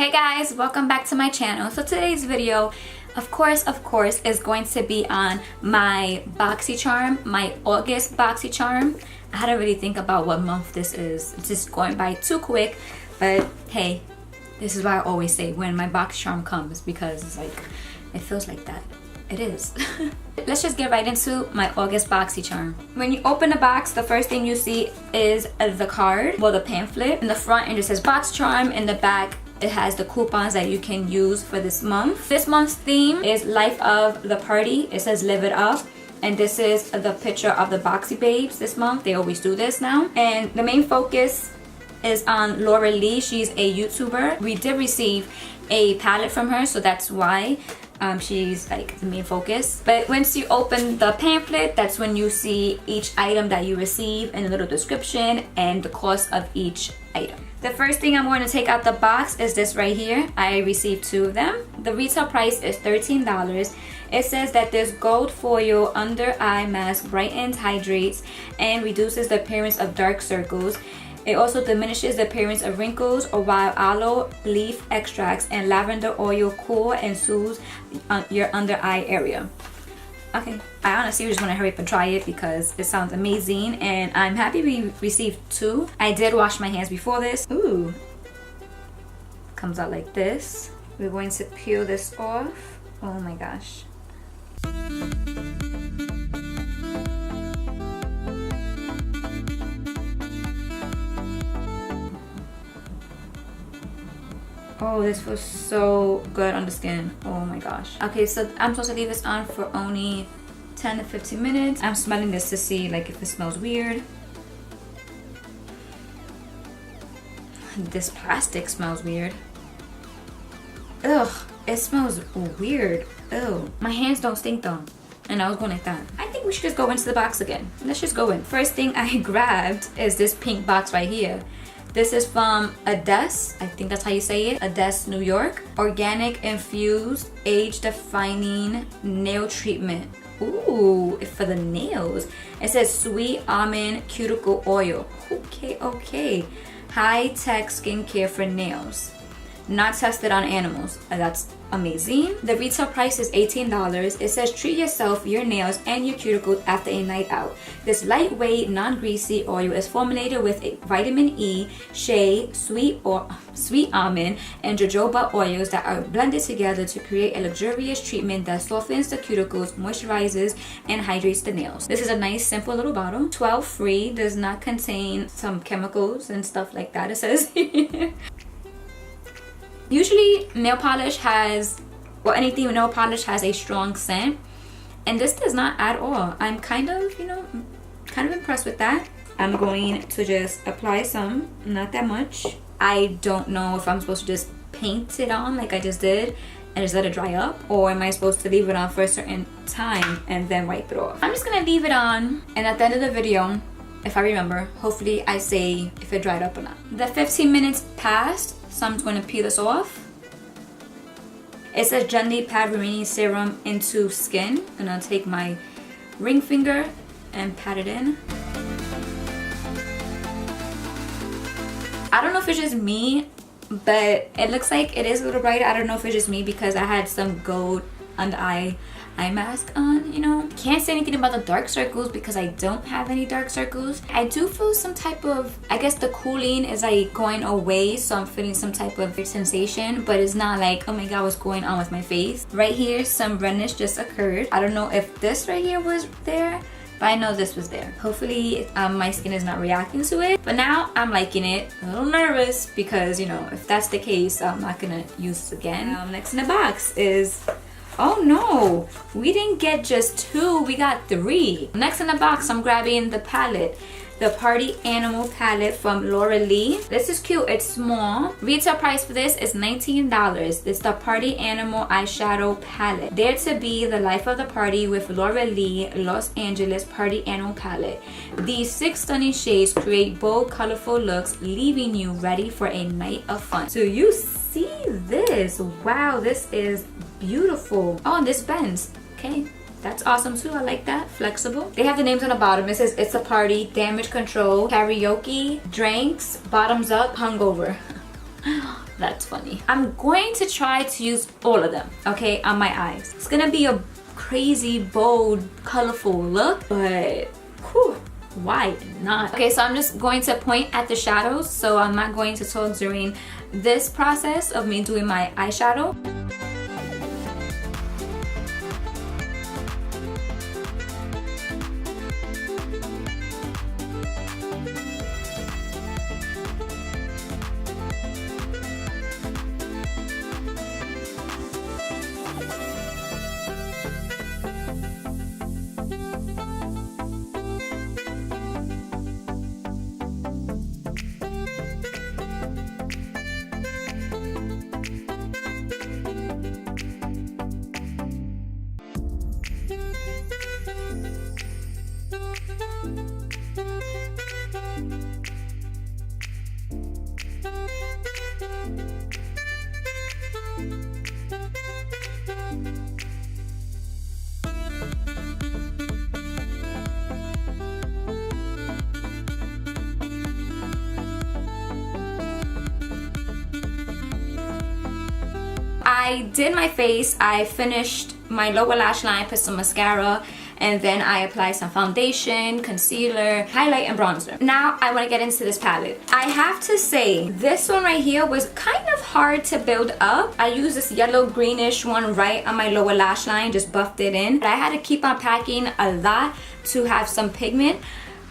Hey guys, welcome back to my channel. So today's video, of course, is going to be on my Boxycharm, my August Boxycharm. I had to really think about what month this is. It's just going by too quick, but hey, this is why I always say when my Boxycharm comes, because it's like, it feels like that. It is. Let's just get right into my August Boxycharm. When you open the box, the first thing you see is the card, well, the pamphlet. In the front, it just says Boxycharm. In the back, it has the coupons that you can use for this month. This month's theme is Life of the Party. It says Live It Up. And this is the picture of the Boxy Babes this month. They always do this now. And the main focus is on Laura Lee. She's a YouTuber. We did receive a palette from her, so that's why she's like the main focus. But once you open the pamphlet, that's when you see each item that you receive and a little description and the cost of each item. The first thing I'm going to take out the box is this right here. I received 2 of them. The retail price is $13. It says that this gold foil under eye mask brightens, hydrates, and reduces the appearance of dark circles. It also diminishes the appearance of wrinkles, while aloe leaf extracts and lavender oil cool and soothes your under eye area. Okay, I honestly just want to hurry up and try it because it sounds amazing, and I'm happy we received 2. I did wash my hands before this. Ooh, comes out like this. We're going to peel this off. Oh my gosh. Oh, this feels so good on the skin. Oh my gosh. Okay, so I'm supposed to leave this on for only 10 to 15 minutes. I'm smelling this to see like if it smells weird. This plastic smells weird. Ugh, it smells weird. Ew. My hands don't stink though. And I was going like that. I think we should just go into the box again. Let's just go in. First thing I grabbed is this pink box right here. This is from Adesse, I think that's how you say it, Adesse, New York. Organic infused age defining nail treatment. Ooh, for the nails. It says sweet almond cuticle oil. Okay. High tech skincare for nails. Not tested on animals. That's amazing. The retail price is $18. It says treat yourself, your nails, and your cuticles after a night out. This lightweight, non-greasy oil is formulated with a vitamin E, shea, sweet almond, and jojoba oils that are blended together to create a luxurious treatment that softens the cuticles, moisturizes, and hydrates the nails. This is a nice, simple little bottle. 12 free. Does not contain some chemicals and stuff like that, it says. Usually nail polish has, well, anything with nail polish has a strong scent, and this does not at all. I'm kind of impressed with that. I'm going to just apply some, not that much. I don't know if I'm supposed to just paint it on like I just did and just let it dry up, or am I supposed to leave it on for a certain time and then wipe it off? I'm just gonna leave it on, and at the end of the video, if I remember, hopefully I say if it dried up or not. The 15 minutes passed, so I'm just going to peel this off. It says gently pat remaining serum into skin. I'm gonna take my ring finger and pat it in. I don't know if it's just me, but it looks like it is a little brighter. I don't know if it's just me because I had some gold under eye mask on, you know. Can't say anything about the dark circles because I don't have any dark circles. I do feel some type of, I guess the cooling is like going away, so I'm feeling some type of sensation, but it's not like, oh my god, what's going on with my face. Right here, some redness just occurred. I don't know if this right here was there, but I know this was there. Hopefully my skin is not reacting to it, but now I'm liking it. A little nervous because, you know, if that's the case, I'm not gonna use it again. Next in the box is, oh no, we didn't get just 2, we got 3. Next in the box, I'm grabbing the palette. The Party Animal palette from Laura Lee. This is cute, it's small. Retail price for this is $19. It's the Party Animal eyeshadow palette. Dare to be the life of the party with Laura Lee Los Angeles Party Animal palette. These 6 stunning shades create bold, colorful looks, leaving you ready for a night of fun. So you see this? Wow, this is beautiful. Oh, and this bends. Okay, That's awesome too. I like that. Flexible. They have the names on the bottom. It says It's a Party, Damage Control, Karaoke, Drinks, Bottoms Up, Hungover. That's funny. I'm going to try to use all of them, okay, on my eyes. It's gonna be a crazy, bold, colorful look, but whew, why not? Okay, so I'm just going to point at the shadows, so I'm not going to talk during this process of me doing my eyeshadow. I did my face, I finished my lower lash line, put some mascara, and then I applied some foundation, concealer, highlight, and bronzer. Now I want to get into this palette. I have to say, this one right here was kind of hard to build up. I used this yellow greenish one right on my lower lash line, just buffed it in. But I had to keep on packing a lot to have some pigment,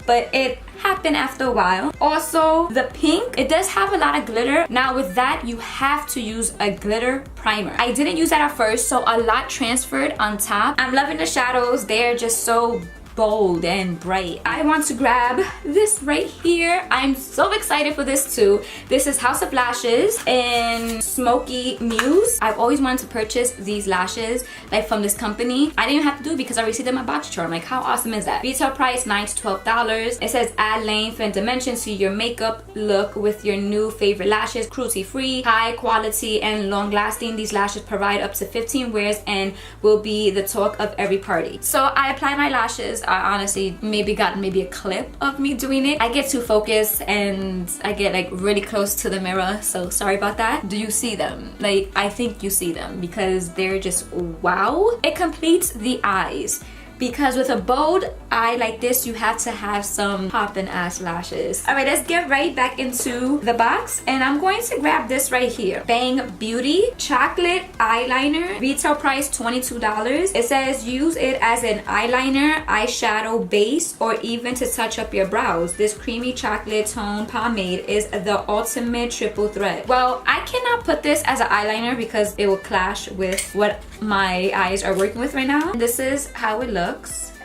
but it happened after a while. Also, the pink, it does have a lot of glitter. Now with that, you have to use a glitter primer. I didn't use that at first, so a lot transferred on top. I'm loving the shadows. They're just so bold and bright. I want to grab this right here. I'm so excited for this too. This is House of Lashes in Smokey Muse. I've always wanted to purchase these lashes like from this company. I didn't even have to do it because I received them at Boxycharm. Like, how awesome is that? Retail price $9 to $12. It says add length and dimension to your makeup look with your new favorite lashes. Cruelty free, high quality, and long lasting. These lashes provide up to 15 wears and will be the talk of every party. So I apply my lashes. I honestly got maybe a clip of me doing it. I get too focused and I get like really close to the mirror, so sorry about that. Do you see them? Like, I think you see them because they're just wow. It completes the eyes, because with a bold eye like this, you have to have some poppin' ass lashes. All right, let's get right back into the box. And I'm going to grab this right here. Bang Beauty Chocolate Eyeliner. Retail price $22. It says use it as an eyeliner, eyeshadow base, or even to touch up your brows. This creamy chocolate tone pomade is the ultimate triple threat. Well, I cannot put this as an eyeliner because it will clash with what my eyes are working with right now. And this is how it looks.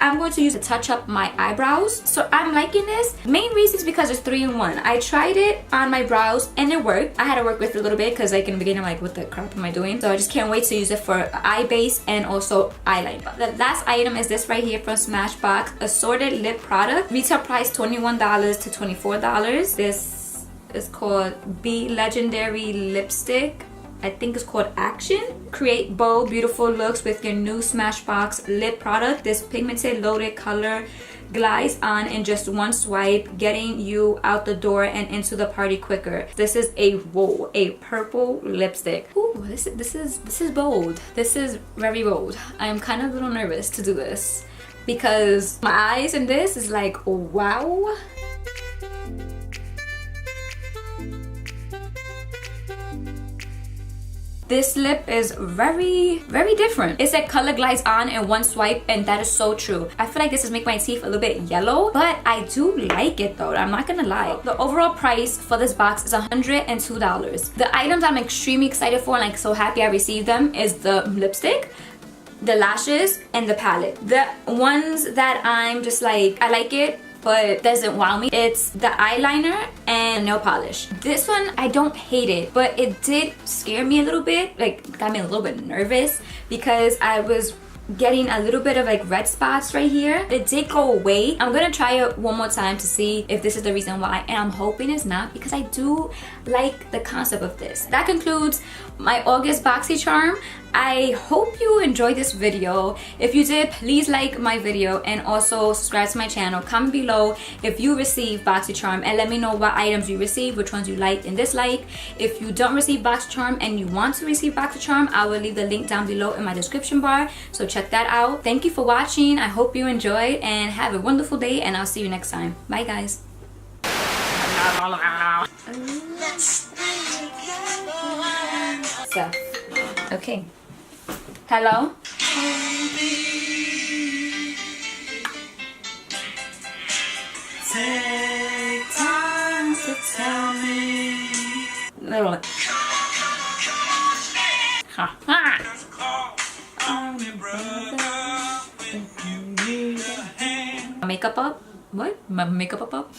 I'm going to use it to touch up my eyebrows. So I'm liking this. Main reason is because it's 3-in-1. I tried it on my brows and it worked. I had to work with it a little bit because like in the beginning I'm like, what the crap am I doing? So I just can't wait to use it for eye base and also eyeliner. The last item is this right here from Smashbox, assorted lip product. Retail price $21 to $24. This is called Be Legendary Lipstick. I think it's called Action. Create bold, beautiful looks with your new Smashbox lip product. This pigmented, loaded color glides on in just one swipe, getting you out the door and into the party quicker. This is a purple lipstick. Ooh, this is bold. This is very bold. I am kind of a little nervous to do this because my eyes in this is like, wow. This lip is very different. It's like color glides on in one swipe, and that is so true. I feel like this is making my teeth a little bit yellow, but I do like it though. I'm not gonna lie. The overall price for this box is $102. The items I'm extremely excited for and like so happy I received them is the lipstick, the lashes, and the palette. The ones that I'm just like, I like it, but doesn't wow me, it's the eyeliner and nail polish. This one, I don't hate it, but it did scare me a little bit, like got me a little bit nervous because I was getting a little bit of like red spots right here. It did go away. I'm gonna try it one more time to see if this is the reason why, and I'm hoping it's not because I do like the concept of this. That concludes my August Boxycharm. I hope you enjoyed this video. If you did, please like my video and also subscribe to my channel. Comment below if you receive Boxycharm and let me know what items you receive, which ones you liked and disliked. If you don't receive Boxycharm and you want to receive Boxycharm, I will leave the link down below in my description bar, so check that out. Thank you for watching. I hope you enjoyed and have a wonderful day, and I'll see you next time. Bye guys. So, okay. Hello? Take time to tell me. No. Ha ha. Makeup up? What? My makeup up?